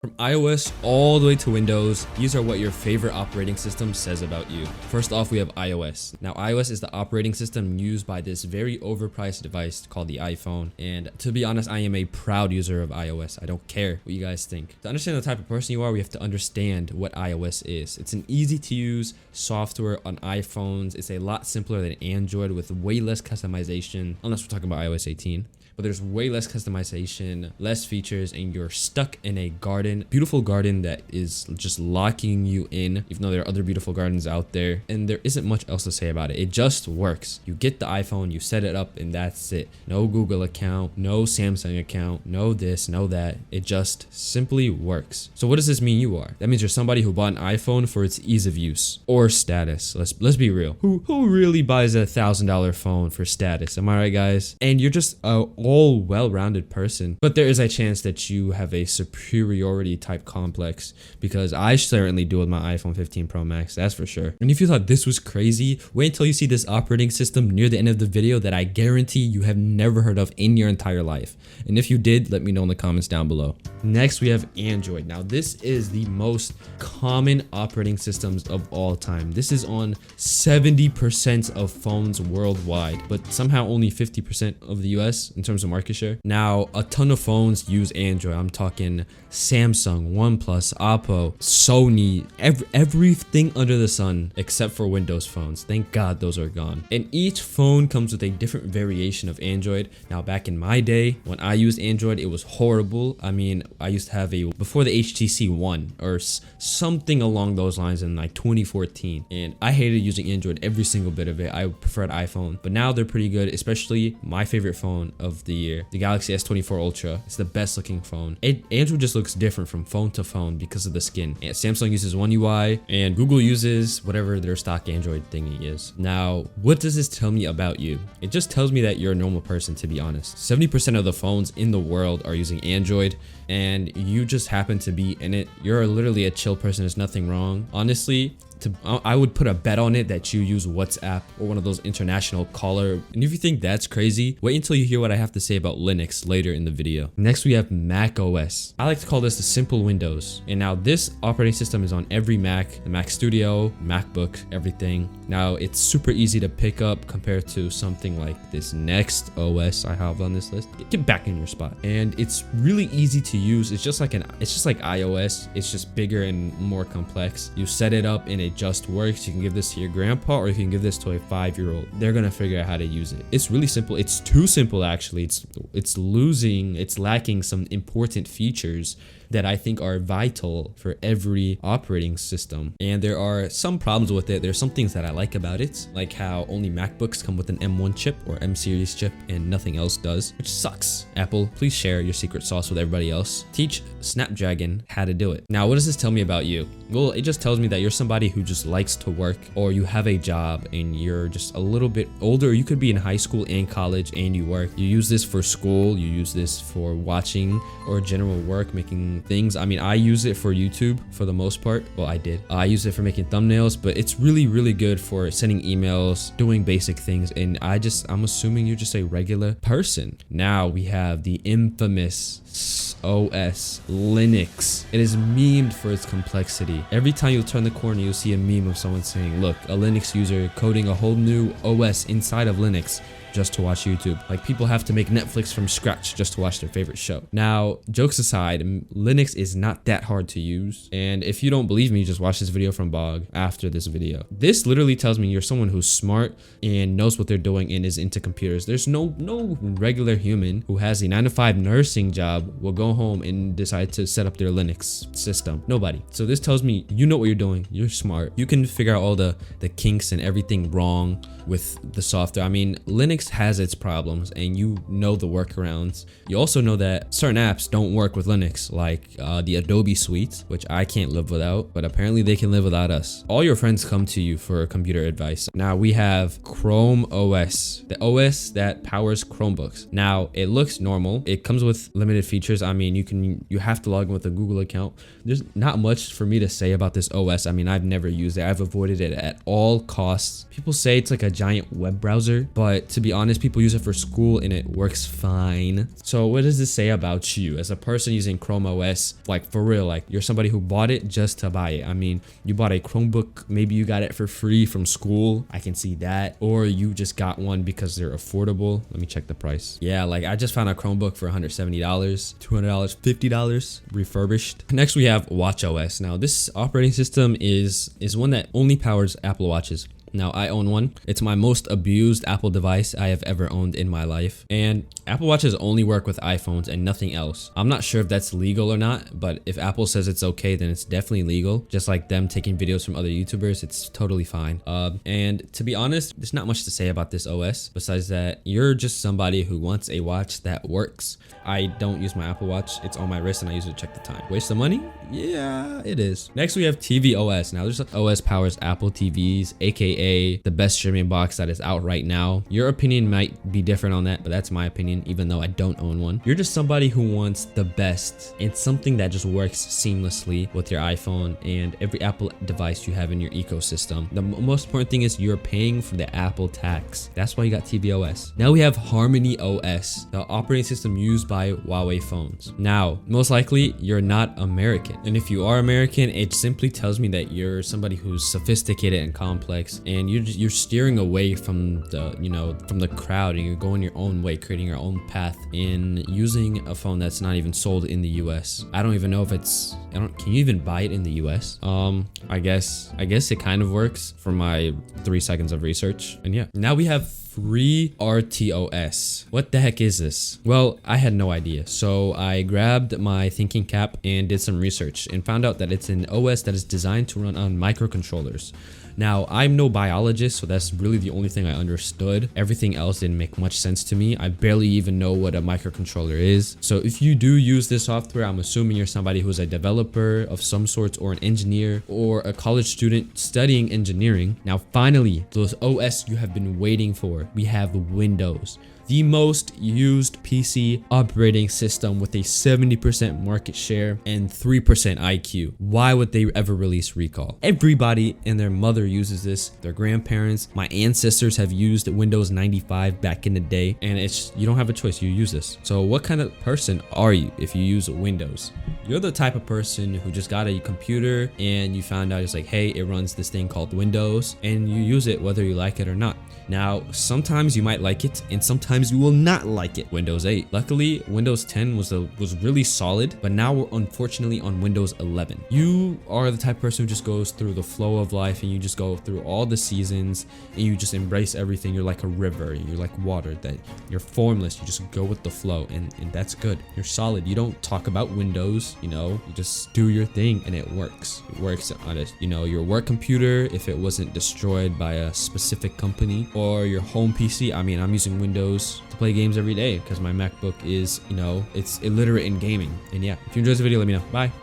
From iOS all the way to Windows, these are what your favorite operating system says about you. First off, we have iOS. Now, iOS is the operating system used by this very overpriced device called the iPhone. And to be honest, I am a proud user of iOS. I don't care what you guys think. To understand the type of person you are, we have to understand what iOS is. It's an easy to use software on iPhones. It's a lot simpler than Android with way less customization, unless we're talking about iOS 18. But there's way less customization, less features, and you're stuck in a garden, beautiful garden that is just locking you in, even though there are other beautiful gardens out there. And there isn't much else to say about it. It just works. You get the iPhone, you set it up, and that's it. No Google account, no Samsung account, no this, no that. It just simply works. So what does this mean you are? That means you're somebody who bought an iPhone for its ease of use or status. Let's be real. Who really buys a $1,000 phone for status? Am I right, guys? And you're just all well-rounded person, but there is a chance that you have a superiority type complex, because I certainly do with my iPhone 15 Pro Max, that's for sure. And if you thought this was crazy, wait until you see this operating system near the end of the video that I guarantee you have never heard of in your entire life. And if you did, let me know in the comments down below. Next, we have Android. Now, this is the most common operating systems of all time. This is on 70% of phones worldwide, but somehow only 50% of the US in terms of market share. Now, a ton of phones use Android. I'm talking Samsung, OnePlus, Oppo, Sony, everything under the sun except for Windows phones. Thank God those are gone. And each phone comes with a different variation of Android. Now, back in my day, when I used Android, it was horrible. I mean, I used to have before the HTC One or something along those lines in like 2014. And I hated using Android, every single bit of it. I preferred iPhone, but now they're pretty good, especially my favorite phone of the year, the Galaxy S24 Ultra. It's the best looking phone. Android just looks different from phone to phone because of the skin. And Samsung uses One UI and Google uses whatever their stock Android thingy is. Now, what does this tell me about you? It just tells me that you're a normal person, to be honest. 70% of the phones in the world are using Android, and you just happen to be in it. You're literally a chill person. There's nothing wrong. Honestly, I would put a bet on it that you use WhatsApp or one of those international caller. And if you think that's crazy, wait until you hear what I have to say about Linux later in the video. Next, we have Mac OS. I like to call this the simple Windows. And now this operating system is on every Mac, the Mac Studio, MacBook, everything. Now, it's super easy to pick up compared to something like this next OS I have on this list. Get back in your spot. And it's really easy to use. It's just like iOS. It's just bigger and more complex. You set it up and it just works. You can give this to your grandpa, or you can give this to a 5-year-old. They're gonna figure out how to use it. It's really simple. It's too simple, actually. It's lacking some important features that I think are vital for every operating system. And there are some problems with it. There's some things that I like about it, like how only MacBooks come with an M1 chip or M series chip and nothing else does, which sucks. Apple, please share your secret sauce with everybody else. Teach Snapdragon how to do it. Now, what does this tell me about you? Well, it just tells me that you're somebody who just likes to work, or you have a job and you're just a little bit older. You could be in high school and college and you work. You use this for school, you use this for watching or general work, making things. I mean, I use it for YouTube for the most part. Well, I did. I use it for making thumbnails, but it's really, really good for sending emails, doing basic things. And I'm assuming you're just a regular person. Now we have the infamous OS, Linux. It is memed for its complexity. Every time you turn the corner, you'll see a meme of someone saying, look, a Linux user coding a whole new OS inside of Linux just to watch YouTube. Like, people have to make Netflix from scratch just to watch their favorite show. Now, jokes aside, Linux is not that hard to use. And if you don't believe me, just watch this video from Bog after this video. This literally tells me you're someone who's smart and knows what they're doing and is into computers. There's no regular human who has a 9-to-5 nursing job will go home and decide to set up their Linux system. Nobody. So this tells me you know what you're doing. You're smart. You can figure out all the kinks and everything wrong with the software. I mean, Linux has its problems and you know the workarounds. You also know that certain apps don't work with Linux, like the Adobe suite, which I can't live without, but apparently they can live without us. All your friends come to you for computer advice. Now we have Chrome OS, the OS that powers Chromebooks. Now it looks normal. It comes with limited features. I mean, you have to log in with a Google account. There's not much for me to say about this OS. I mean, I've never used it. I've avoided it at all costs. People say it's like a giant web browser, but to be be honest, people use it for school and it works fine. So what does this say about you as a person using Chrome OS? Like for real, like you're somebody who bought it just to buy it. I mean, you bought a Chromebook, maybe you got it for free from school. I can see that. Or you just got one because they're affordable. Let me check the price. Yeah, like I just found a Chromebook for $170, $200, $50 refurbished. Next we have WatchOS. Now this operating system is one that only powers Apple Watches. Now I own one. It's my most abused Apple device I have ever owned in my life. And Apple Watches only work with iPhones and nothing else. I'm not sure if that's legal or not, but if Apple says it's okay, then it's definitely legal. Just like them taking videos from other YouTubers, it's totally fine. And to be honest, there's not much to say about this OS besides that you're just somebody who wants a watch that works. I don't use my Apple Watch. It's on my wrist and I use it to check the time. Waste of money? Yeah, it is. Next we have tvOS. Now this OS powers Apple TVs, aka the best streaming box that is out right now. Your opinion might be different on that, but that's my opinion, even though I don't own one. You're just somebody who wants the best and something that just works seamlessly with your iPhone and every Apple device you have in your ecosystem. The most important thing is you're paying for the Apple tax. That's why you got tvOS. Now we have Harmony OS, the operating system used by Huawei phones. Now, most likely you're not American. And if you are American, it simply tells me that you're somebody who's sophisticated and complex, and you're steering away from the crowd, and you're going your own way, creating your own path in using a phone that's not even sold in the US. I don't even know if can you even buy it in the US? I guess it kind of works for my 3 seconds of research. And yeah, now we have FreeRTOS. What the heck is this? Well, I had no idea. So I grabbed my thinking cap and did some research and found out that it's an OS that is designed to run on microcontrollers. Now, I'm no biologist, so that's really the only thing I understood. Everything else didn't make much sense to me. I barely even know what a microcontroller is. So if you do use this software, I'm assuming you're somebody who's a developer of some sort, or an engineer, or a college student studying engineering. Now, finally, those OS you have been waiting for. We have Windows, the most used PC operating system with a 70% market share and 3% IQ. Why would they ever release recall? Everybody and their mother uses this, their grandparents, my ancestors have used Windows 95 back in the day, and you don't have a choice, you use this. So what kind of person are you if you use Windows? You're the type of person who just got a computer and you found out it's like, hey, it runs this thing called Windows, and you use it whether you like it or not. Now, sometimes you might like it and sometimes you will not like it. Windows 8. Luckily, Windows 10 was really solid, but now we're unfortunately on Windows 11. You are the type of person who just goes through the flow of life and you just go through all the seasons and you just embrace everything. You're like a river. You're like water, that you're formless. You just go with the flow, and that's good. You're solid. You don't talk about Windows, you just do your thing and it works. It works on your work computer if it wasn't destroyed by a specific company, or your home PC. I mean, I'm using Windows to play games every day because my MacBook is, it's illiterate in gaming. And yeah, if you enjoyed the video, let me know. Bye.